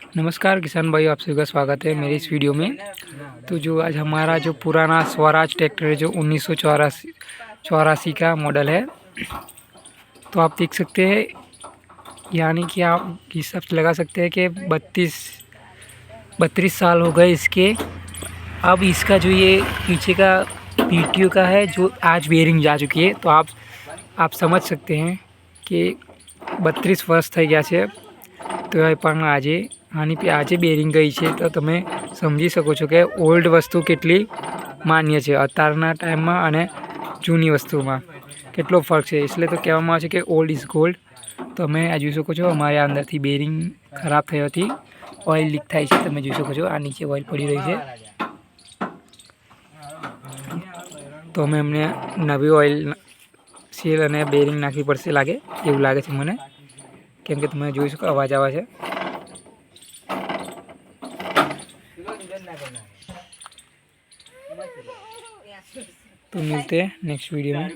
नमस्कार किसान भाई, आप सभी का स्वागत है मेरे इस वीडियो में। तो जो आज हमारा जो पुराना स्वराज ट्रैक्टर है जो 1984 का मॉडल है, तो आप देख सकते हैं, यानी कि आप हिसाब से लगा सकते हैं कि 32 साल हो गए इसके। अब इसका जो ये पीछे का पीटीओ का है जो आज बेरिंग जा चुकी है, तो आप समझ सकते हैं कि 32 વર્ષ થઈ ગયા છે તો એ પણ આજે બેરિંગ ગઈ છે। તો તમે સમજી શકો છો કે ઓલ્ડ વસ્તુ કેટલી માન્ય છે અત્યારના ટાઈમમાં અને જૂની વસ્તુમાં કેટલો ફરક છે। એટલે તો કહેવામાં આવે છે કે ઓલ્ડ ઇઝ ગોલ્ડ। તમે આ જોઈ શકો છો, અમારે અંદરથી બેરિંગ ખરાબ થઈ હતી, ઓઇલ લીક થાય છે। તમે જોઈ શકો છો, આ નીચે ઓઇલ પડી રહી છે, તો અમે એમને નવી ઓઇલ સીલ અને બેરિંગ નાખવી પડશે લાગે, એવું લાગે છે મને, કેમ કે તમે જોઈ શકો અવાજ આવે છે। तो मिलते हैं नेक्स्ट वीडियो में।